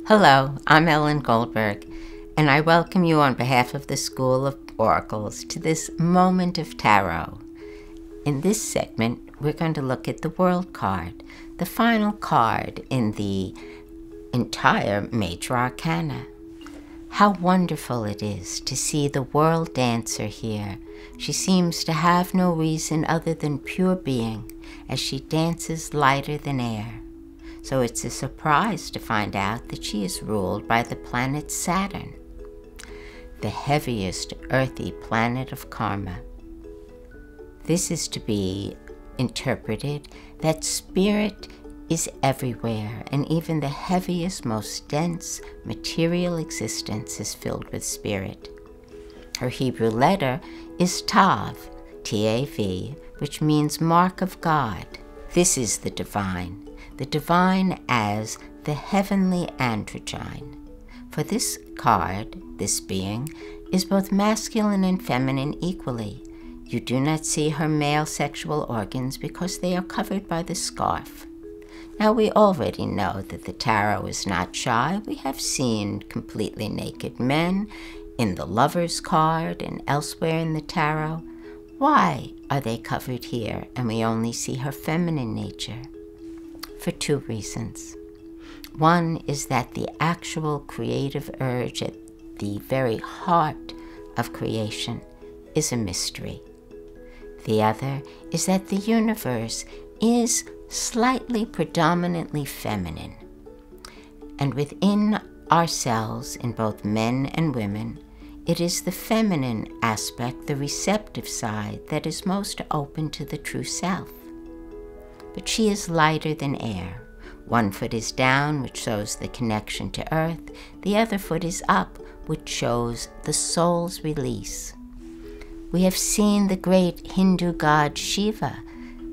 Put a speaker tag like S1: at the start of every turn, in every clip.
S1: Hello, I'm Ellen Goldberg, and I welcome you on behalf of the School of Oracles to this moment of tarot. In this segment, we're going to look at the Whirl card, the final card in the entire Major Arcana. How wonderful it is to see the Whirl dancer here. She seems to have no reason other than pure being, as she dances lighter than air. So it's a surprise to find out that she is ruled by the planet Saturn, the heaviest earthy planet of karma. This is to be interpreted that spirit is everywhere, and even the heaviest, most dense material existence is filled with spirit. Her Hebrew letter is Tav, T-A-V, which means mark of God. This is the divine as the heavenly Androdrine. For this card, this being, is both masculine and feminine equally. You do not see her male sexual organs because they are covered by the scarf. Now, we already know that the tarot is not shy. We have seen completely naked men in the Lover's card and elsewhere in the tarot. Why are they covered here and we only see her feminine nature? For two reasons. One is that the actual creative urge at the very heart of creation is a mystery. The other is that the universe is slightly predominantly feminine. And within ourselves, in both men and women, it is the feminine aspect, the receptive side, that is most open to the true self. But she is lighter than air. One foot is down, which shows the connection to earth. The other foot is up, which shows the soul's release. We have seen the great Hindu god Shiva,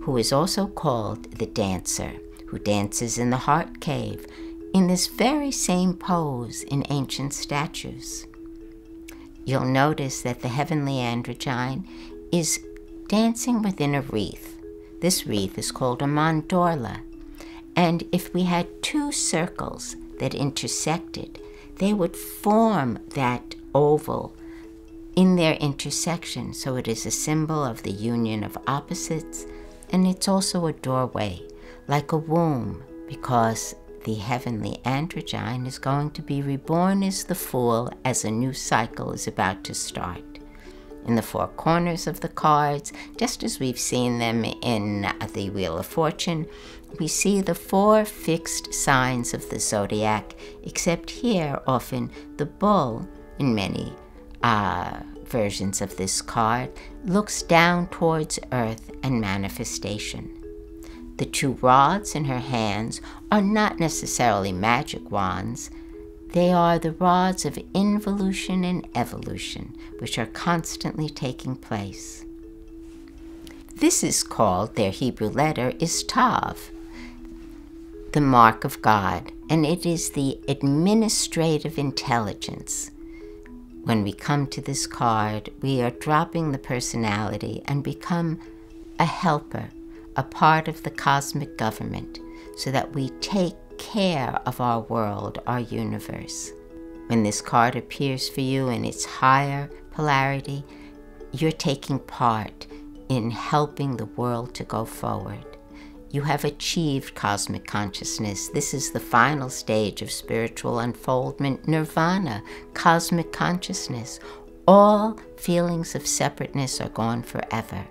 S1: who is also called the dancer, who dances in the heart cave, in this very same pose in ancient statues. You'll notice that the heavenly Androdrine is dancing within a wreath. This wreath is called a mandorla, and if we had two circles that intersected, they would form that oval in their intersection. So it is a symbol of the union of opposites, and it's also a doorway, like a womb, because the heavenly Androdrine is going to be reborn as the Fool as a new cycle is about to start. In the four corners of the cards, just as we've seen them in the Wheel of Fortune, we see the four fixed signs of the zodiac, except here often the bull, in many versions of this card, looks down towards earth and manifestation. The two rods in her hands are not necessarily magic wands. They are the rods of involution and evolution, which are constantly taking place. This is called, their Hebrew letter is Tav, the mark of God, and it is the administrative intelligence. When we come to this card, we are dropping the personality and become a helper, a part of the cosmic government, so that we take care of our world, our universe. When this card appears for you in its higher polarity, you're taking part in helping the world to go forward. You have achieved cosmic consciousness. This is the final stage of spiritual unfoldment, nirvana, cosmic consciousness. All feelings of separateness are gone forever.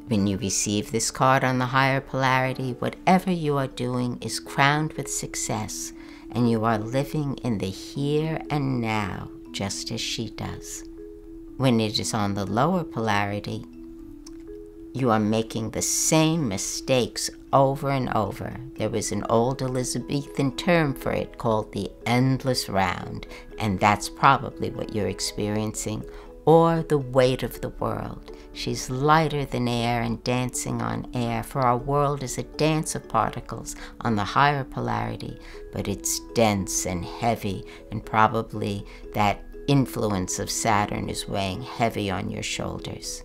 S1: When you receive this card on the higher polarity, whatever you are doing is crowned with success, and you are living in the here and now, just as she does. When it is on the lower polarity, you are making the same mistakes over and over. There was an old Elizabethan term for it called the endless round, and that's probably what you're experiencing, or the weight of the world. She's lighter than air and dancing on air, for our world is a dance of particles on the higher polarity, but it's dense and heavy, and probably that influence of Saturn is weighing heavy on your shoulders.